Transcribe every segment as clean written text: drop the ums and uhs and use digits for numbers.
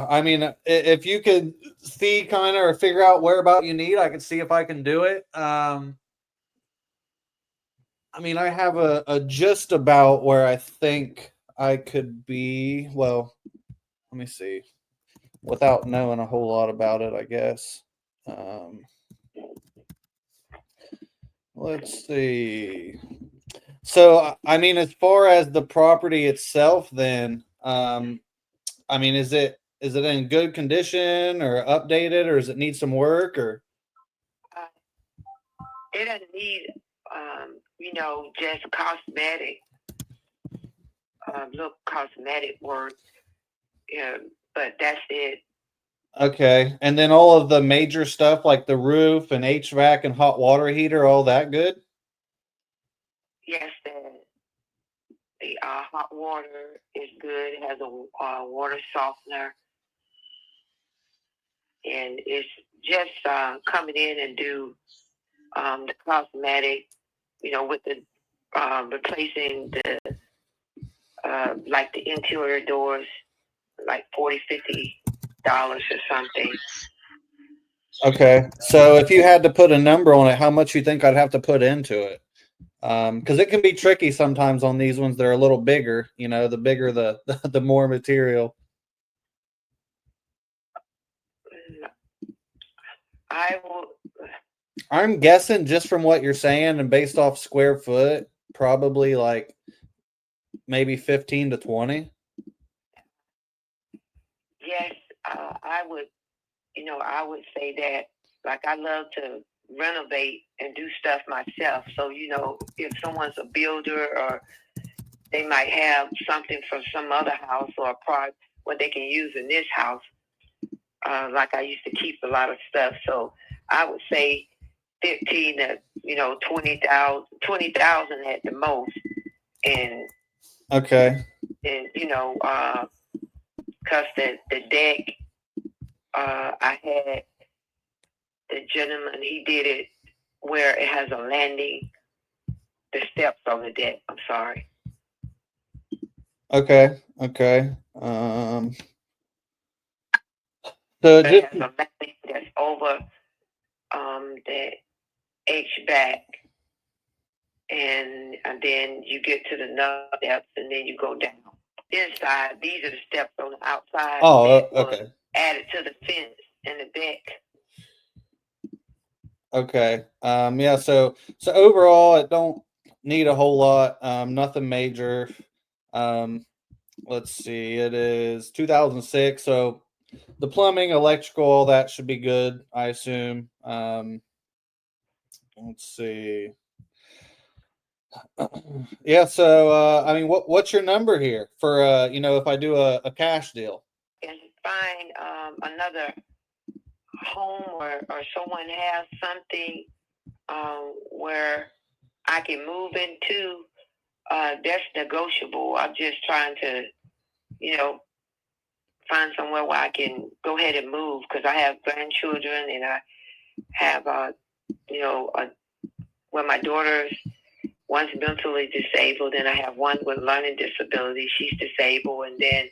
I mean, if you could see kind of or figure out where about you need, I can see if I can do it. I mean, I have a just about where I think I could be. Well, let me see. Without knowing a whole lot about it, I guess. Um, let's see. So, I mean, as far as the property itself, then, I mean, is it in good condition or updated, or does it need some work? Or Uh, it doesn't need, just little cosmetic work. Yeah, but that's it. okay, and then all of the major stuff like the roof and HVAC and hot water heater, all that good? Yes, the hot water is good. It has a water softener, and it's just coming in and do the cosmetic, with the replacing the like the interior doors, like $40-$50 or something. Okay, so if you had to put a number on it, how much you think I'd have to put into it? Because it can be tricky sometimes on these ones. They're a little bigger. You know, the bigger the more material. I will. I'm guessing just from what you're saying and based off square foot, probably like maybe 15 to 20. Yes, I would. I would say that. Like I love to renovate and do stuff myself. So if someone's a builder or they might have something from some other house or a product what they can use in this house. Like I used to keep a lot of stuff, so I would say 15 to 20,000 at the most, and Okay. cause the deck, I had the gentleman he did it where it has a landing, the steps on the deck. I'm sorry. Okay. Okay. So But it just has a landing that's over the HVAC, and then you get to the nut steps, and then you go down. Inside, these are the steps on the outside that was okay. added to the fence in the back. Okay. Yeah, so overall it don't need a whole lot. Nothing major. Um let's see. It is 2006, so the plumbing, electrical, all that should be good, I assume. Let's see. Yeah, so I mean what's your number here for if I do a cash deal? And find another home or someone has something where I can move into, that's negotiable. I'm just trying to, you know, find somewhere where I can go ahead and move because I have grandchildren and I have, you know, uh, where my daughter's one's mentally disabled and I have one with learning disability. She's disabled, and then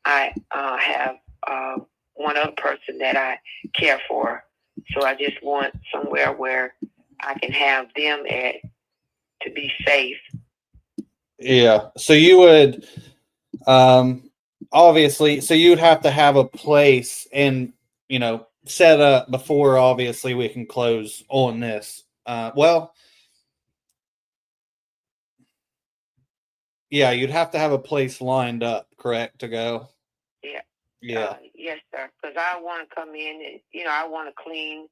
I have one other person that I care for. So I just want somewhere where I can have them at to be safe. Yeah. So you would um obviously so you'd have to have a place and set up before obviously we can close on this. Well, yeah, you'd have to have a place lined up, correct, to go. Yeah. Yeah. Yes, sir. Because I want to come in and I want to clean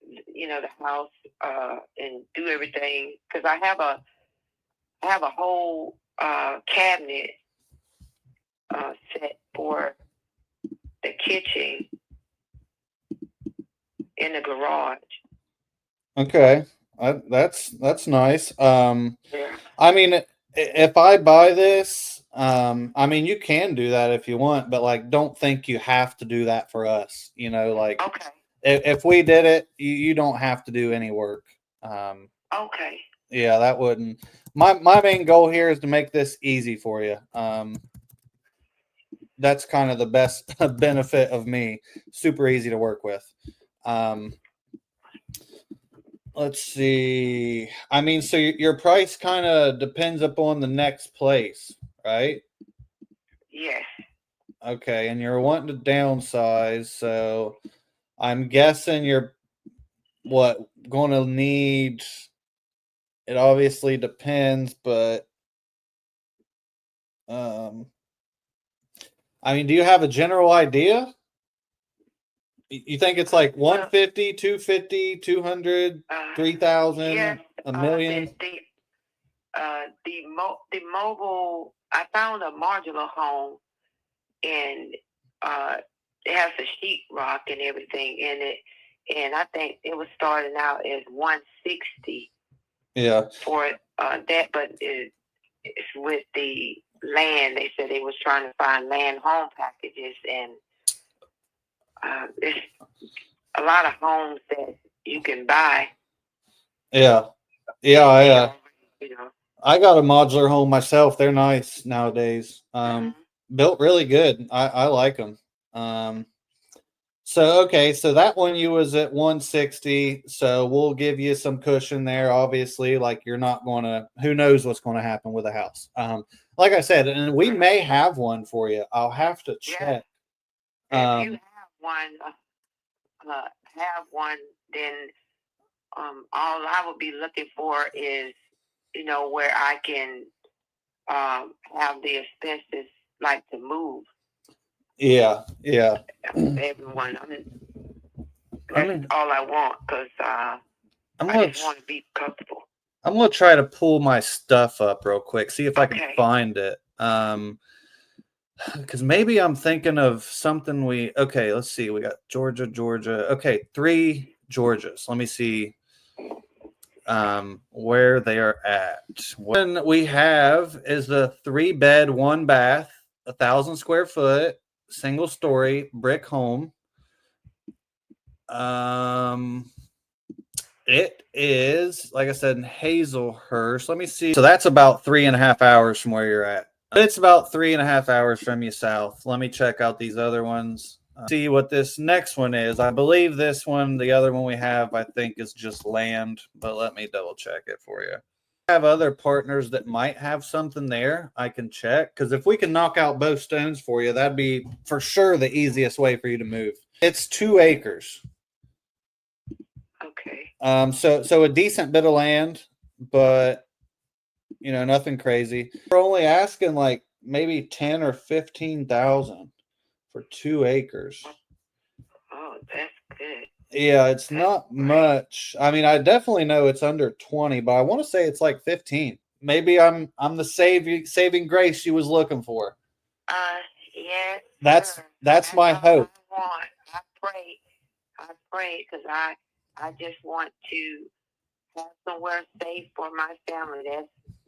the house and do everything because I have a whole cabinet set for the kitchen in the garage. Okay. That's nice. Yeah. I mean, if I buy this, I mean, you can do that if you want, but like, don't think you have to do that for us. Like Okay. if we did it, you don't have to do any work. Um, Okay. yeah, that wouldn't. My main goal here is to make this easy for you. that's kind of the best benefit of me. Super easy to work with. Let's see. I mean, so your price kind of depends upon the next place, right? Yes. Okay, and you're wanting to downsize, so I'm guessing you're what going to need. It obviously depends, but um, I mean, do you have a general idea? You think it's like Well, 150, 250, 200, uh, 3,000, yes. a million? The mobile. I found a modular home, and it has a sheetrock and everything in it, and I think it was starting out as 160 Yeah. for that, but it's with the land. They said they was trying to find land home packages, and there's a lot of homes that you can buy. Yeah. Yeah. You know. I got a modular home myself. They're nice nowadays. Built really good. I like them. So okay, so that one you was at 160. So we'll give you some cushion there. Obviously, like you're not gonna. Who knows what's going to happen with a house? Like I said, and we may have one for you. I'll have to check. If you have one, then all I would be looking for is, where I can have the expenses like to move. Yeah. Everyone, that's all I want, because I just want to be comfortable. I'm gonna try to pull my stuff up real quick, see if I can find it. Because maybe I'm thinking of something okay, let's see. We got Georgia. Okay, 3 Georgias. Let me see where they are at. One we have is a 3-bed, 1-bath, 1,000 square foot, single story brick home. It is, like I said, in Hazelhurst. Let me see. So that's about 3.5 hours from where you're at. It's about 3.5 hours from you south. Let me check out these other ones. See what this next one is. I believe this one, the other one we have, I think is just land, but let me double check it for you. I have other partners that might have something there. I can check, because if we can knock out both stones for you, that'd be for sure the easiest way for you to move. It's 2 acres. Okay. So a decent bit of land, but nothing crazy. We're only asking like maybe 10 or 15,000 for 2 acres. Oh, that's good. Yeah, it's not much. I mean, I definitely know it's under 20, but I want to say it's like 15. Maybe I'm the saving grace she was looking for. Yes. That's my hope. I pray, because I just want to have somewhere safe for my family.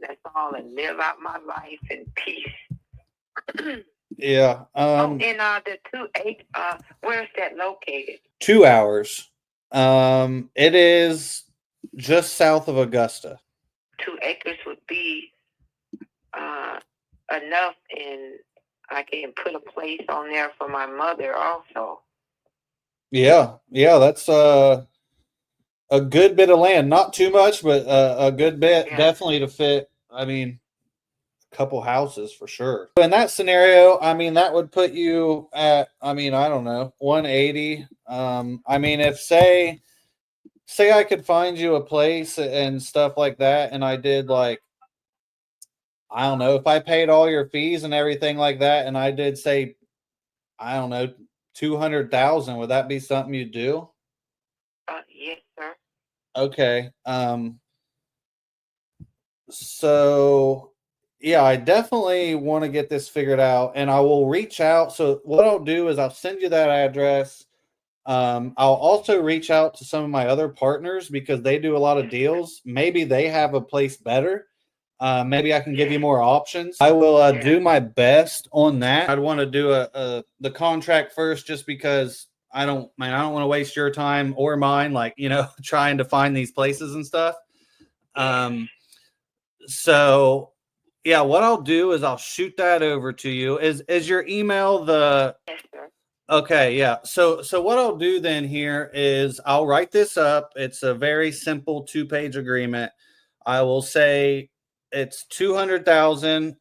That's all, and live out my life in peace. Yeah. And the 2 acres, where's that located? 2 hours. It is just south of Augusta. 2 acres would be enough, and I can put a place on there for my mother also. Yeah, that's a good bit of land. Not too much, but a good bit, definitely to fit. I mean, a couple houses for sure. In that scenario, I mean, that would put you at, I mean, I don't know, 180. I mean, if say I could find you a place and stuff like that, and I did like, I don't know, if I paid all your fees and everything like that, and I did say, I don't know, 200,000, would that be something you'd do? Yes, sir. Okay. So yeah, I definitely want to get this figured out, and I will reach out. So what I'll do is I'll send you that address. I'll also reach out to some of my other partners, because they do a lot of deals. Maybe they have a place better. Maybe I can give you more options. I will do my best on that. I'd want to do the contract first, just because I don't want to waste your time or mine, like, trying to find these places and stuff. So Yeah, what I'll do is I'll shoot that over to you. Is your email the Yes, sir. Okay, yeah. So what I'll do then here is I'll write this up. It's a very simple two-page agreement. I will say it's 200,000.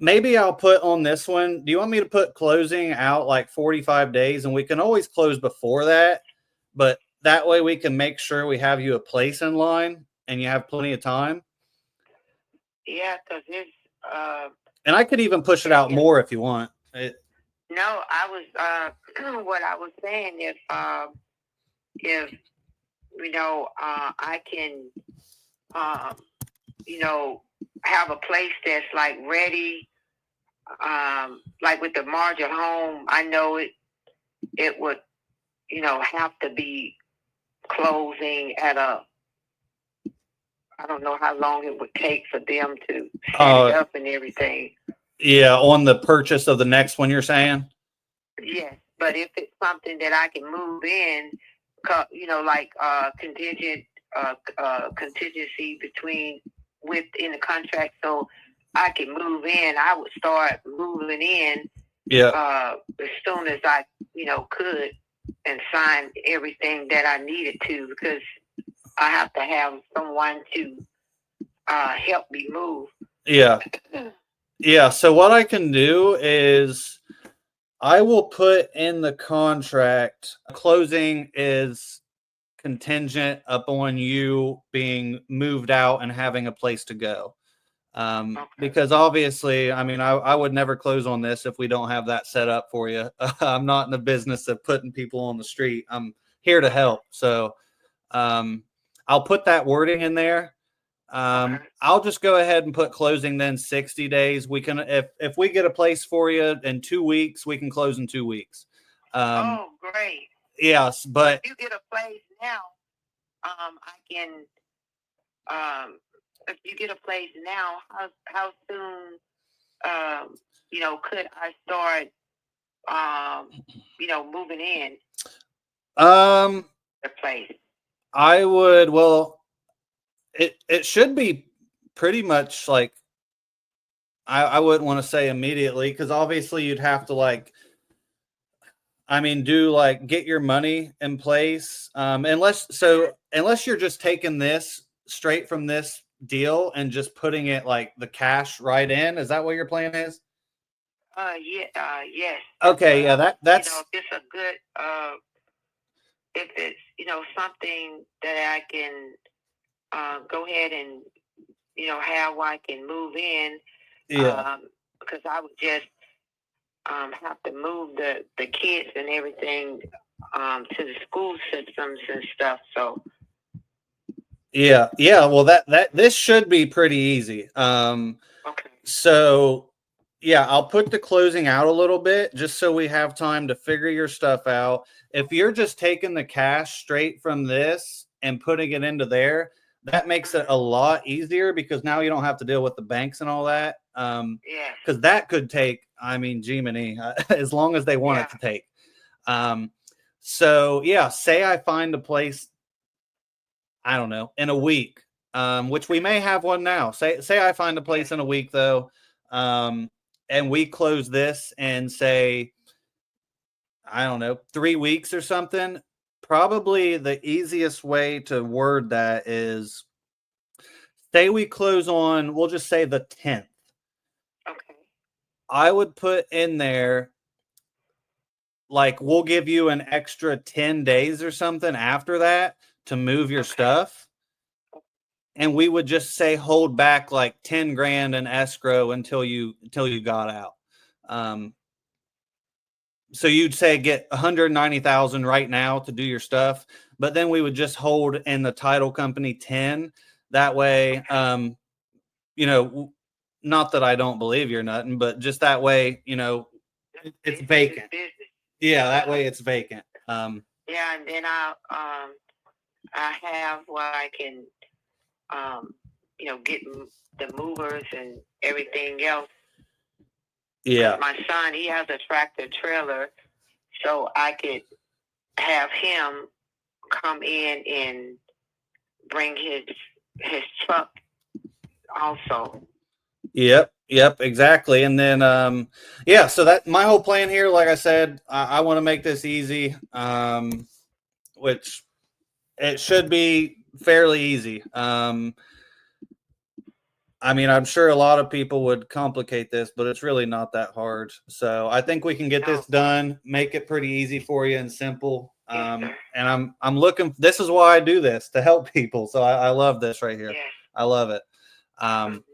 Maybe I'll put on this one. Do you want me to put closing out like 45 days, and we can always close before that, but that way we can make sure we have you a place in line and you have plenty of time. Yeah, because it's And I could even push it out yeah. more if you want. No, I was what I was saying, if I can you know have a place that's like ready, like with the Margin home, I know it would have to be closing at a, I don't know how long it would take for them to set it up and everything. Yeah, on the purchase of the next one, you're saying? Yes, but if it's something that I can move in, like contingency between within the contract, so I can move in, I would start moving in. Yeah. As soon as I could, and sign everything that I needed to, because I have to have someone to help me move. Yeah. Yeah. So what I can do is I will put in the contract closing is contingent upon you being moved out and having a place to go. Okay. Because obviously, I mean, I would never close on this if we don't have that set up for you. I'm not in the business of putting people on the street. I'm here to help. So I'll put that wording in there. Okay. I'll just go ahead and put closing then 60 days. We can, if we get a place for you in 2 weeks, we can close in 2 weeks. Oh, great. Yes, but if you get a place now, I can. If you get a place now, how soon, could I start, moving in the place? I would, well, it should be pretty much like I wouldn't want to say immediately because obviously you'd have to like I mean do like get your money in place unless you're just taking this straight from this deal and just putting it like the cash right in. Is that what your plan is? Yeah, yes. Okay, yeah, that's if it's a good, if it's something that I can go ahead and have where I can move in. Yeah. Because I would just have to move the kids and everything to the school systems and stuff. So Yeah, yeah. Well, that this should be pretty easy. okay. So yeah, I'll put the closing out a little bit just so we have time to figure your stuff out. If you're just taking the cash straight from this and putting it into there, that makes it a lot easier because now you don't have to deal with the banks and all that. Yeah. Because that could take, I mean, Gemini, as long as they want it to take. So yeah, say I find a place, I don't know, in a week, which we may have one now. Say I find a place in a week though, and we close this and say, I don't know, 3 weeks or something. Probably the easiest way to word that is say we close on, we'll just say the 10th. Okay. I would put in there like we'll give you an extra 10 days or something after that to move your stuff. And we would just say hold back like 10 grand in escrow until you got out. So you'd say get 190,000 right now to do your stuff, but then we would just hold in the title company 10. That way, not that I don't believe you're nothing, but just that way, it's vacant. Yeah, that way it's vacant. Yeah, and then I have where I can get the movers and everything else. Yeah. My son, he has a tractor trailer, so I could have him come in and bring his truck also. Yep, exactly. And then, yeah, so that my whole plan here, like I said, I want to make this easy, which it should be fairly easy. I mean, I'm sure a lot of people would complicate this, but it's really not that hard. So I think we can get this done, make it pretty easy for you and simple. And I'm looking. This is why I do this, to help people. So I love this right here. Yes. I love it. I'm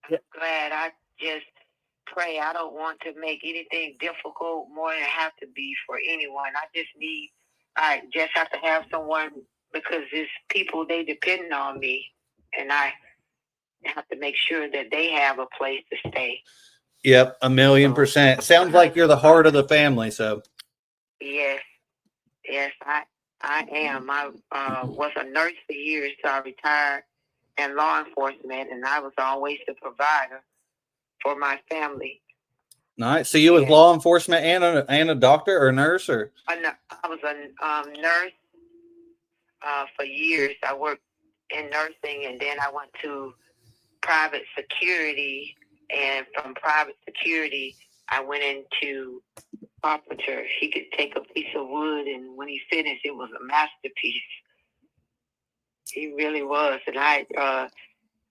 glad. I just pray. I don't want to make anything difficult more than it have to be for anyone. I just have to have someone, because it's people, they depend on me, and I have to make sure that they have a place to stay. Yep, 1,000,000%. Sounds like you're the heart of the family. So yes, I am. I was a nurse for years, so I retired in law enforcement, and I was always the provider for my family. Nice. So you was law enforcement and a doctor or a nurse, or? I was a nurse for years. I worked in nursing, and then I went to private security, and from private security, I went into carpenter. He could take a piece of wood, and when he finished, it was a masterpiece. He really was. And I,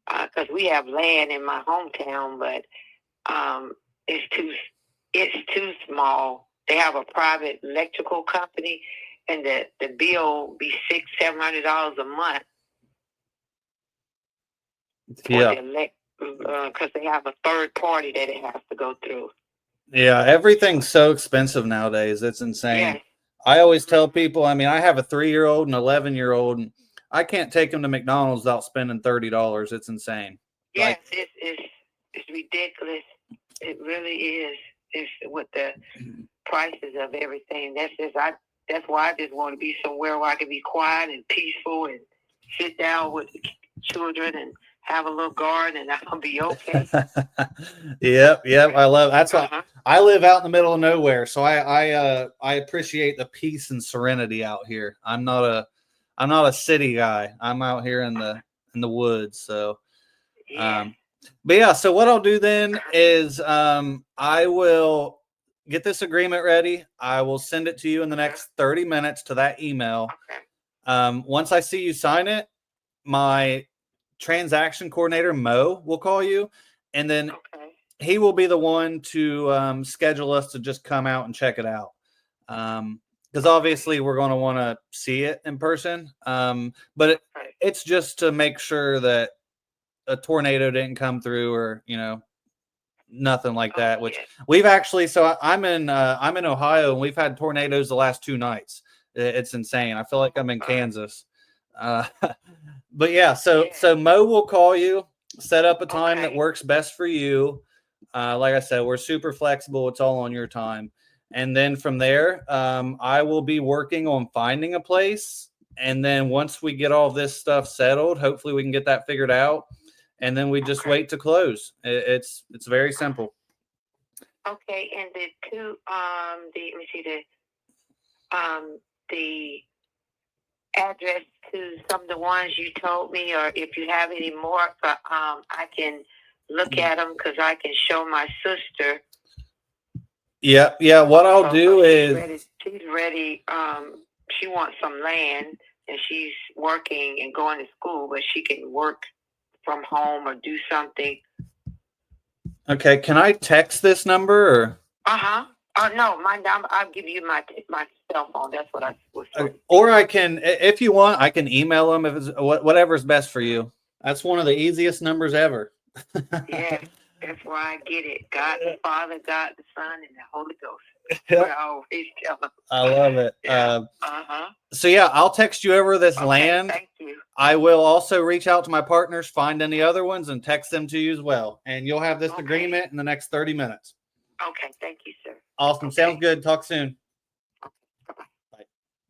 because we have land in my hometown, but it's too small. They have a private electrical company, and the bill be $600-700 a month. Yeah. Because they have a third party that it has to go through. Yeah, everything's so expensive nowadays. It's insane. Yes. I always tell people, I mean, I have a 3-year-old and 11-year-old, and I can't take them to McDonald's without spending $30. It's insane. Yes, it's ridiculous. It really is. It's with the prices of everything. That's why I just want to be somewhere where I can be quiet and peaceful and sit down with the children and have a little garden, and I'll be okay. Yep. I love that's why I live out in the middle of nowhere, so I appreciate the peace and serenity out here. I'm not a city guy. I'm out here in the woods. So, but yeah. So what I'll do then is I will get this agreement ready. I will send it to you in the next 30 minutes to that email. Once I see you sign it, my transaction coordinator Mo will call you, and then he will be the one to schedule us to just come out and check it out, because obviously we're going to want to see it in person, but it's just to make sure that a tornado didn't come through, or nothing like that, which we've actually, so I'm in Ohio, and we've had tornadoes the last 2 nights. It's insane. I feel like I'm in Kansas. But yeah, so Mo will call you, set up a time that works best for you. Like I said, we're super flexible. It's all on your time. And then from there, I will be working on finding a place. And then once we get all this stuff settled, hopefully we can get that figured out. And then we just wait to close. It's very simple. Okay, and let me see the address to some of the ones you told me, or if you have any more, I can look at them, because I can show my sister. Yeah. What I'll do is she's ready. She wants some land, and she's working and going to school, but she can work from home or do something. Okay, can I text this number, or? No, my number. I'll give you my cell phone. That's what I was doing. Or I can, if you want, I can email them, if it's whatever's best for you. That's one of the easiest numbers ever. Yes, that's why I get it. God the Father, God the Son, and the Holy Ghost. I always tell them. I love it. Yeah. So yeah, I'll text you over this land. Thank you. I will also reach out to my partners, find any other ones, and text them to you as well. And you'll have this agreement in the next 30 minutes. Okay, thank you, sir. Awesome. Sounds good. Talk soon.